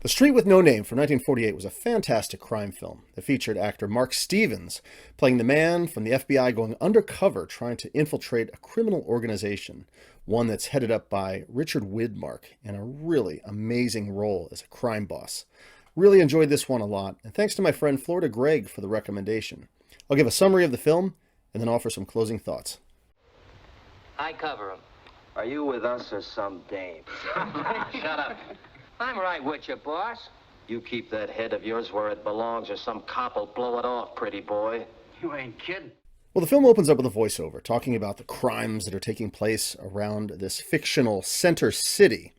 The Street with No Name from 1948 was a fantastic crime film that featured actor Mark Stevens playing the man from the FBI going undercover trying to infiltrate a criminal organization, one that's headed up by Richard Widmark in a really amazing role as a crime boss. Really enjoyed this one a lot, and thanks to my friend Florida Greg for the recommendation. I'll give a summary of the film and then offer some closing thoughts. I cover him. Are you with us or some dame? Shut up. I'm right with you, boss. You keep that head of yours where it belongs or some cop will blow it off, pretty boy. You ain't kidding. Well, the film opens up with a voiceover talking about the crimes that are taking place around this fictional center city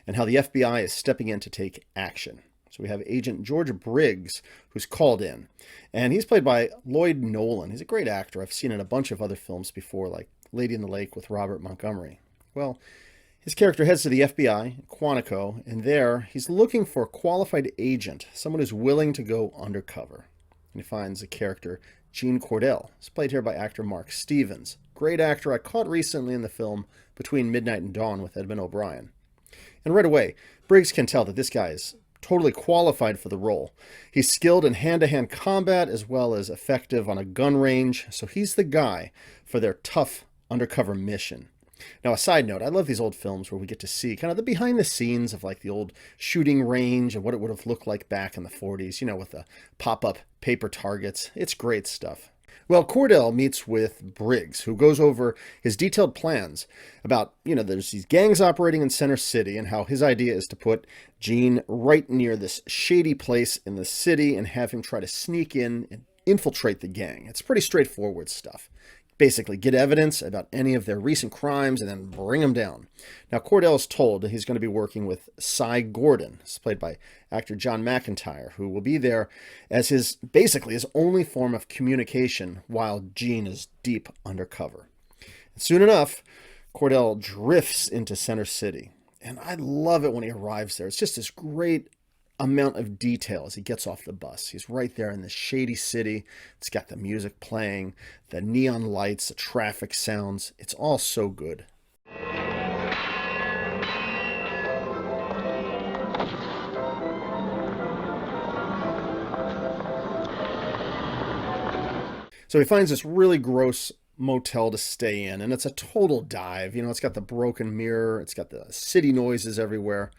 and how the FBI is stepping in to take action. So we have Agent George Briggs, who's called in, and he's played by Lloyd Nolan. He's a great actor. I've seen in a bunch of other films before, like Lady in the Lake with Robert Montgomery. Well, his character heads to the FBI, Quantico, and there he's looking for a qualified agent, someone who's willing to go undercover. And he finds a character, Gene Cordell. It's played here by actor Mark Stevens. Great actor I caught recently in the film Between Midnight and Dawn with Edmund O'Brien. And right away, Briggs can tell that this guy is totally qualified for the role. He's skilled in hand-to-hand combat as well as effective on a gun range, so he's the guy for their tough undercover mission. Now, a side note, I love these old films where we get to see kind of the behind the scenes of like the old shooting range and what it would have looked like back in the 40s, with the pop-up paper targets. It's great stuff. Well, Cordell meets with Briggs, who goes over his detailed plans about, there's these gangs operating in Center City and how his idea is to put Gene right near this shady place in the city and have him try to sneak in and infiltrate the gang. It's pretty straightforward stuff. Basically, get evidence about any of their recent crimes and then bring them down. Now, Cordell's told that he's going to be working with Cy Gordon, played by actor John McIntyre, who will be there as his only form of communication while Gene is deep undercover. And soon enough, Cordell drifts into Center City. And I love it when he arrives there. It's just this great amount of detail as he gets off the bus. He's right there in this shady city. It's got the music playing, the neon lights, the traffic sounds. It's all so good. So he finds this really gross motel to stay in, and it's a total dive. It's got the broken mirror. It's got the city noises everywhere.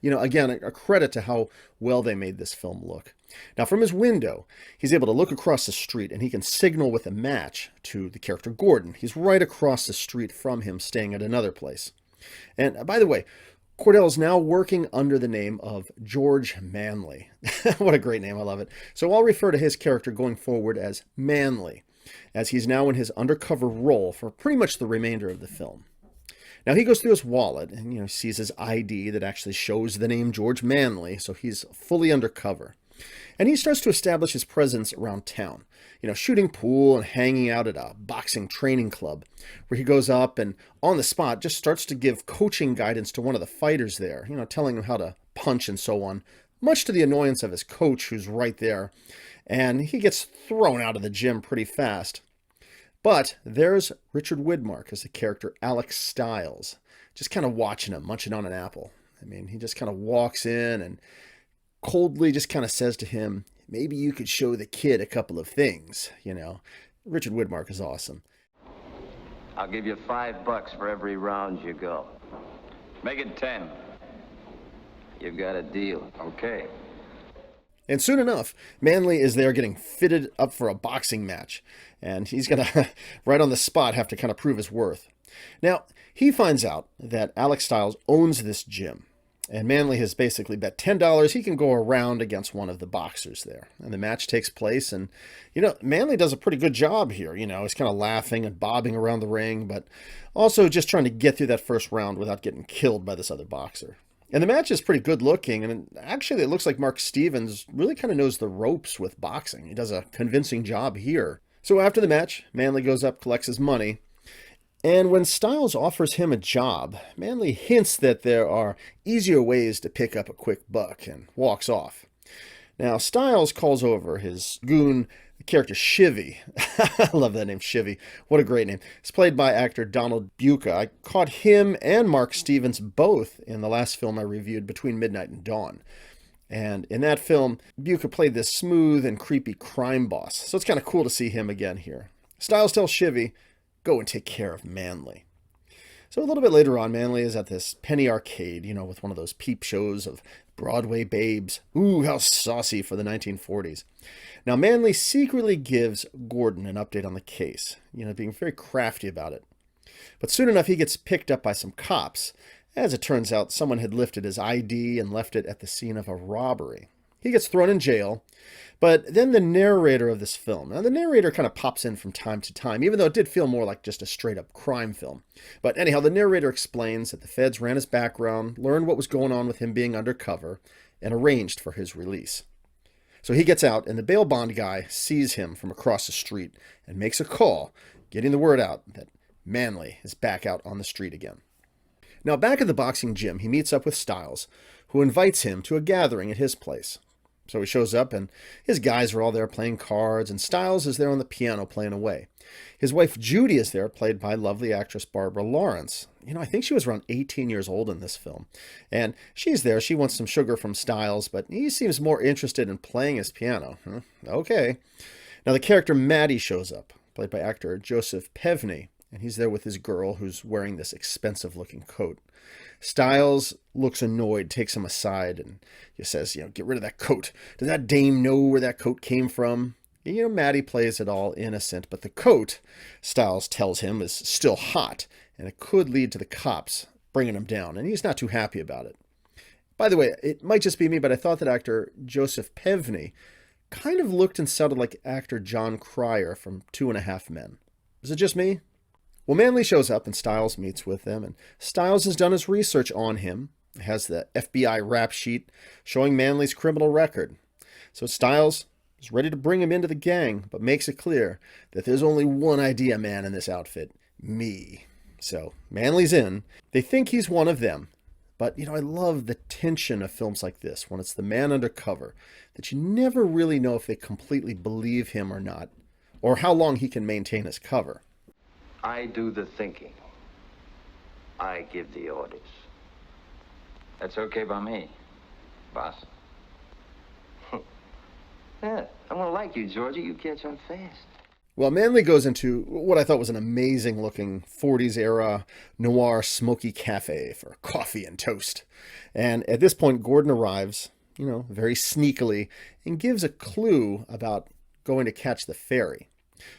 Again, a credit to how well they made this film look. Now, from his window, he's able to look across the street and he can signal with a match to the character Gordon. He's right across the street from him, staying at another place. And by the way, Cordell is now working under the name of George Manley. What a great name. I love it. So I'll refer to his character going forward as Manley, as he's now in his undercover role for pretty much the remainder of the film. Now, he goes through his wallet and, sees his ID that actually shows the name George Manley, so he's fully undercover. And he starts to establish his presence around town, shooting pool and hanging out at a boxing training club, where he goes up and on the spot just starts to give coaching guidance to one of the fighters there, telling him how to punch and so on, much to the annoyance of his coach who's right there. And he gets thrown out of the gym pretty fast. But there's Richard Widmark as the character Alex Stiles, just kind of watching him, munching on an apple. He just kind of walks in and coldly just kind of says to him, maybe you could show the kid a couple of things, Richard Widmark is awesome. I'll give you $5 for every round you go. Make it 10. You've got a deal. Okay. And soon enough, Manley is there getting fitted up for a boxing match. And he's going to, right on the spot, have to kind of prove his worth. Now, he finds out that Alex Stiles owns this gym. And Manley has basically bet $10 he can go around against one of the boxers there. And the match takes place. And, Manley does a pretty good job here. He's kind of laughing and bobbing around the ring, but also just trying to get through that first round without getting killed by this other boxer. And the match is pretty good looking, and actually it looks like Mark Stevens really kind of knows the ropes with boxing. He does a convincing job here. So after the match, Manley goes up, collects his money, and when Stiles offers him a job, Manley hints that there are easier ways to pick up a quick buck and walks off. Now, Stiles calls over his goon, the character Shivy. I love that name, Shivy. What a great name. It's played by actor Donald Buca. I caught him and Mark Stevens both in the last film I reviewed, Between Midnight and Dawn. And in that film, Buca played this smooth and creepy crime boss. So it's kind of cool to see him again here. Stiles tells Chivy, go and take care of Manly. So a little bit later on, Manly is at this penny arcade, with one of those peep shows of Broadway babes. Ooh, how saucy for the 1940s. Now, Manly secretly gives Gordon an update on the case, being very crafty about it. But soon enough, he gets picked up by some cops. As it turns out, someone had lifted his ID and left it at the scene of a robbery. He gets thrown in jail, but then the narrator of this film, now the narrator kind of pops in from time to time, even though it did feel more like just a straight-up crime film. But anyhow, the narrator explains that the feds ran his background, learned what was going on with him being undercover, and arranged for his release. So he gets out, and the bail bond guy sees him from across the street and makes a call, getting the word out that Manly is back out on the street again. Now, back at the boxing gym, he meets up with Stiles, who invites him to a gathering at his place. So he shows up, and his guys are all there playing cards, and Stiles is there on the piano playing away. His wife Judy is there, played by lovely actress Barbara Lawrence. I think she was around 18 years old in this film. And she's there. She wants some sugar from Stiles, but he seems more interested in playing his piano. Okay. Now, the character Maddie shows up, played by actor Joseph Pevney. And he's there with his girl, who's wearing this expensive-looking coat. Stiles looks annoyed, takes him aside, and he says, get rid of that coat. Does that dame know where that coat came from? And, Maddie plays it all innocent, but the coat, Stiles tells him, is still hot, and it could lead to the cops bringing him down, and he's not too happy about it. By the way, it might just be me, but I thought that actor Joseph Pevney kind of looked and sounded like actor John Cryer from 2.5 Men. Is it just me? Well, Manly shows up and Stiles meets with them, and Stiles has done his research on him. He has the FBI rap sheet showing Manly's criminal record. So Stiles is ready to bring him into the gang, but makes it clear that there's only one idea man in this outfit, me. So Manly's in. They think he's one of them. But, I love the tension of films like this, when it's the man undercover, that you never really know if they completely believe him or not, or how long he can maintain his cover. I do the thinking. I give the orders. That's okay by me, boss. Yeah, I'm gonna like you, Georgie. You catch on fast. Well, Manly goes into what I thought was an amazing-looking 40s-era noir smoky cafe for coffee and toast. And at this point, Gordon arrives, very sneakily, and gives a clue about going to catch the ferry.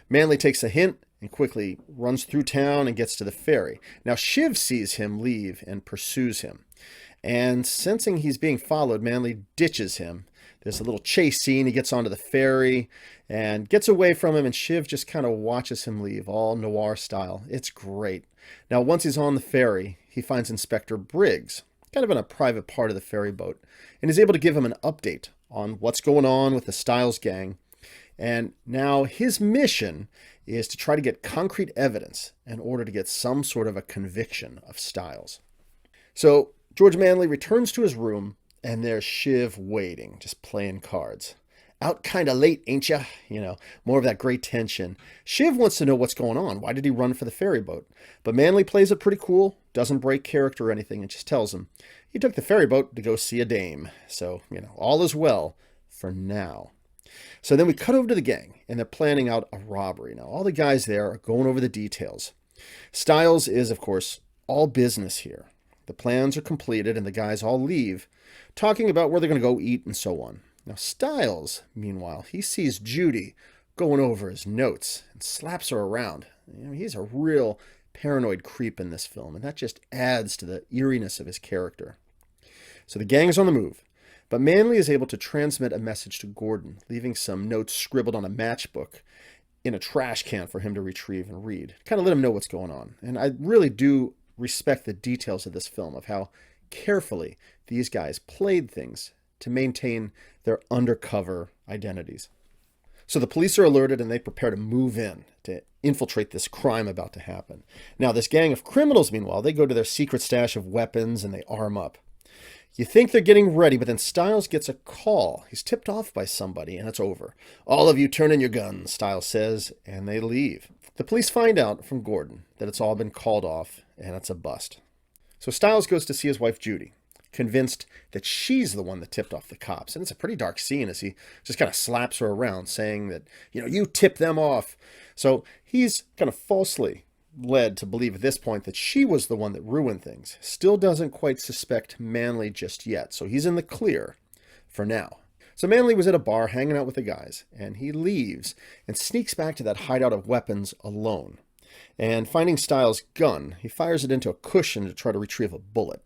Manly takes a hint and quickly runs through town and gets to the ferry. Now, Shiv sees him leave and pursues him. And sensing he's being followed, Manly ditches him. There's a little chase scene. He gets onto the ferry and gets away from him, and Shiv just kind of watches him leave, all noir style. It's great. Now, once he's on the ferry, he finds Inspector Briggs, kind of in a private part of the ferry boat, and is able to give him an update on what's going on with the Stiles gang. And now his mission is to try to get concrete evidence in order to get some sort of a conviction of Stiles. So George Manly returns to his room, and there's Shiv waiting, just playing cards. Out kind of late, ain't ya? More of that great tension. Shiv wants to know what's going on. Why did he run for the ferry boat? But Manly plays it pretty cool, doesn't break character or anything, and just tells him he took the ferry boat to go see a dame. So, all is well for now. So then we cut over to the gang, and they're planning out a robbery. Now, all the guys there are going over the details. Stiles is, of course, all business here. The plans are completed, and the guys all leave, talking about where they're going to go eat and so on. Now, Stiles, meanwhile, he sees Judy going over his notes and slaps her around. He's a real paranoid creep in this film, and that just adds to the eeriness of his character. So the gang's on the move. But Manly is able to transmit a message to Gordon, leaving some notes scribbled on a matchbook in a trash can for him to retrieve and read. Kind of let him know what's going on. And I really do respect the details of this film, of how carefully these guys played things to maintain their undercover identities. So the police are alerted, and they prepare to move in to infiltrate this crime about to happen. Now, this gang of criminals, meanwhile, they go to their secret stash of weapons and they arm up. You think they're getting ready, but then Stiles gets a call. He's tipped off by somebody, and it's over. All of you turn in your guns, Stiles says, and they leave. The police find out from Gordon that it's all been called off, and it's a bust. So Stiles goes to see his wife, Judy. convinced that she's the one that tipped off the cops. And it's a pretty dark scene as he just kind of slaps her around, saying that, you tipped them off. So he's kind of falsely led to believe at this point that she was the one that ruined things. Still doesn't quite suspect Manley just yet. So he's in the clear for now. So Manley was at a bar hanging out with the guys, and he leaves and sneaks back to that hideout of weapons alone. And finding Stiles' gun, he fires it into a cushion to try to retrieve a bullet.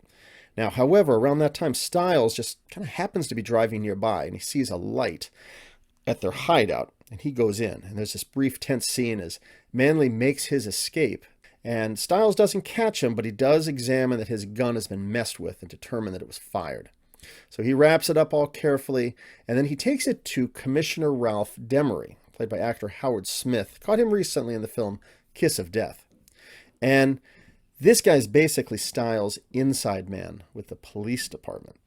Now, however, around that time, Stiles just kind of happens to be driving nearby, and he sees a light at their hideout, and he goes in. And there's this brief tense scene as Manley makes his escape, and Stiles doesn't catch him, but he does examine that his gun has been messed with and determine that it was fired. So he wraps it up all carefully, and then he takes it to Commissioner Ralph Demery, played by actor Howard Smith. Caught him recently in the film Kiss of Death. And this guy's basically Stiles' inside man with the police department.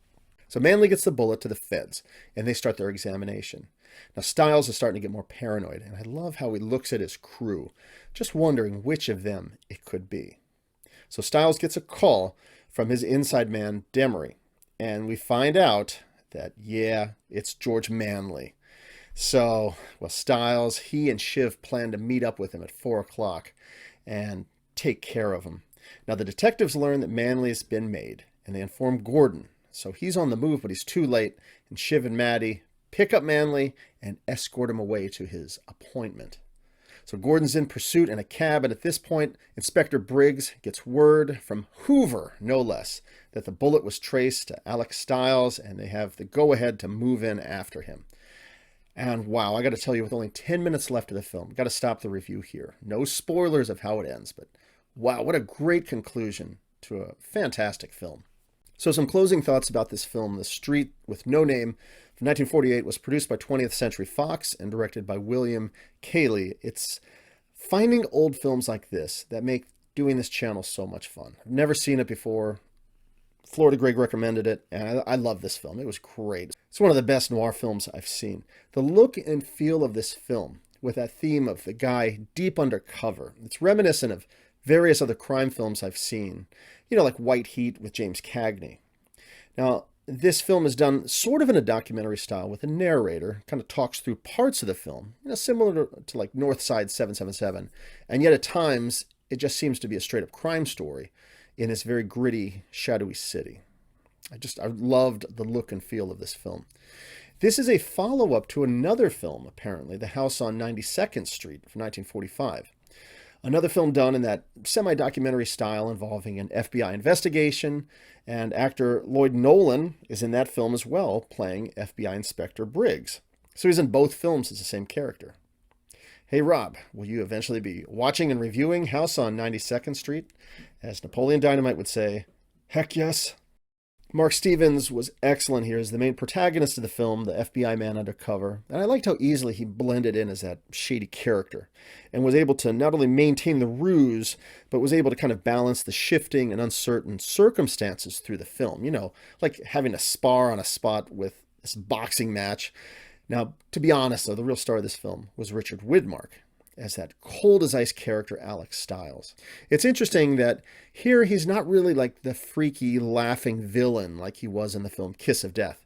So Manley gets the bullet to the feds, and they start their examination. Now Stiles is starting to get more paranoid, and I love how he looks at his crew, just wondering which of them it could be. So Stiles gets a call from his inside man, Demery, and we find out that, it's George Manley. So, Stiles, he and Shiv plan to meet up with him at 4 o'clock and take care of him. Now, the detectives learn that Manley's been made, and they inform Gordon. So he's on the move, but he's too late, and Shiv and Maddie pick up Manley and escort him away to his appointment. So Gordon's in pursuit in a cab, and at this point, Inspector Briggs gets word from Hoover, no less, that the bullet was traced to Alex Stiles, and they have the go-ahead to move in after him. And wow, I got to tell you, with only 10 minutes left of the film, got to stop the review here. No spoilers of how it ends, but wow, what a great conclusion to a fantastic film. So some closing thoughts about this film. The Street with No Name from 1948 was produced by 20th Century Fox and directed by William Cayley. It's finding old films like this that make doing this channel so much fun. I've never seen it before. Florida Greg recommended it, and I love this film. It was great. It's one of the best noir films I've seen. The look and feel of this film, with that theme of the guy deep undercover, it's reminiscent of various other crime films I've seen, like White Heat with James Cagney. Now, this film is done sort of in a documentary style with a narrator, kind of talks through parts of the film, similar to like North Side 777, and yet at times it just seems to be a straight-up crime story in this very gritty, shadowy city. I loved the look and feel of this film. This is a follow-up to another film, apparently, The House on 92nd Street from 1945. Another film done in that semi-documentary style involving an FBI investigation, and actor Lloyd Nolan is in that film as well, playing FBI Inspector Briggs. So he's in both films as the same character. Hey Rob, will you eventually be watching and reviewing House on 92nd Street? As Napoleon Dynamite would say, heck yes. Mark Stevens was excellent here as the main protagonist of the film, the FBI man undercover, and I liked how easily he blended in as that shady character and was able to not only maintain the ruse, but was able to kind of balance the shifting and uncertain circumstances through the film. Like having to spar on a spot with this boxing match. Now, to be honest, though, the real star of this film was Richard Widmark as that cold-as-ice character, Alex Stiles. It's interesting that here he's not really like the freaky, laughing villain like he was in the film Kiss of Death,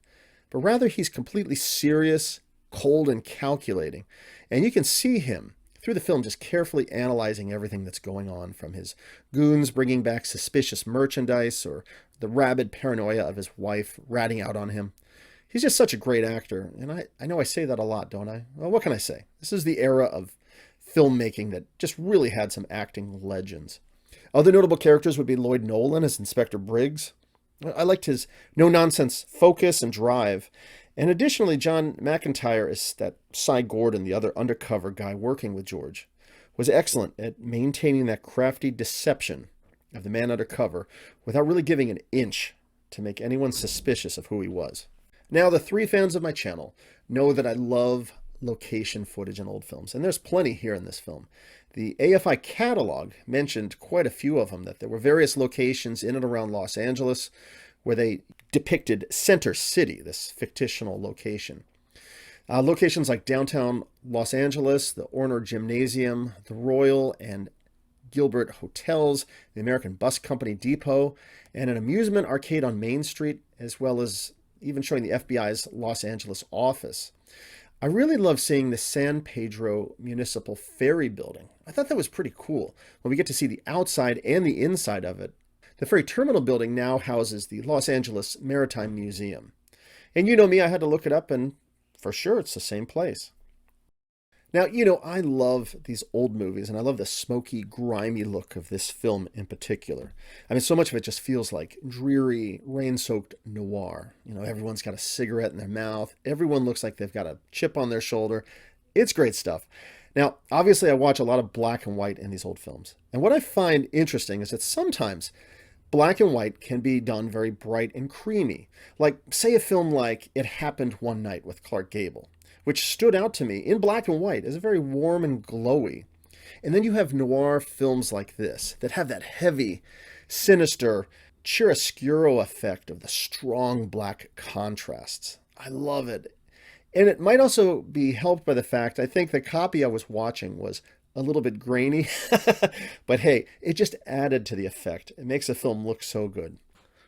but rather he's completely serious, cold, and calculating. And you can see him through the film just carefully analyzing everything that's going on, from his goons bringing back suspicious merchandise or the rabid paranoia of his wife ratting out on him. He's just such a great actor, and I know I say that a lot, don't I? Well, what can I say? This is the era of filmmaking that just really had some acting legends. Other notable characters would be Lloyd Nolan as Inspector Briggs. I liked his no-nonsense focus and drive. And additionally, John McIntyre as that Cy Gordon, the other undercover guy working with George, was excellent at maintaining that crafty deception of the man undercover without really giving an inch to make anyone suspicious of who he was. Now, the 3 fans of my channel know that I love location footage in old films, and there's plenty here in this film. The AFI catalog mentioned quite a few of them, that there were various locations in and around Los Angeles where they depicted Center City, this fictional location. Locations like downtown Los Angeles, the Orner Gymnasium, the Royal, and Gilbert hotels, the American Bus Company depot, and an amusement arcade on Main Street, as well as even showing the FBI's Los Angeles office. I really love seeing the San Pedro Municipal Ferry building. I thought that was pretty cool when we get to see the outside and the inside of it. The ferry terminal building now houses the Los Angeles Maritime Museum. And you know me, I had to look it up, and for sure it's the same place. Now, I love these old movies, and I love the smoky, grimy look of this film in particular. I mean, so much of it just feels like dreary, rain-soaked noir. Everyone's got a cigarette in their mouth. Everyone looks like they've got a chip on their shoulder. It's great stuff. Now, obviously, I watch a lot of black and white in these old films. And what I find interesting is that sometimes black and white can be done very bright and creamy. Like, say, a film like It Happened One Night with Clark Gable, which stood out to me in black and white as very warm and glowy. And then you have noir films like this that have that heavy, sinister, chiaroscuro effect of the strong black contrasts. I love it. And it might also be helped by the fact, I think the copy I was watching was a little bit grainy, but hey, it just added to the effect. It makes the film look so good.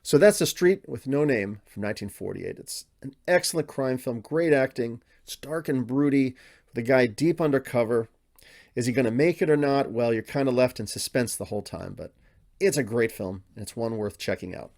So that's The Street with No Name from 1948. It's an excellent crime film, great acting. It's dark and broody, with the guy deep undercover. Is he going to make it or not? Well, you're kind of left in suspense the whole time, but it's a great film, and it's one worth checking out.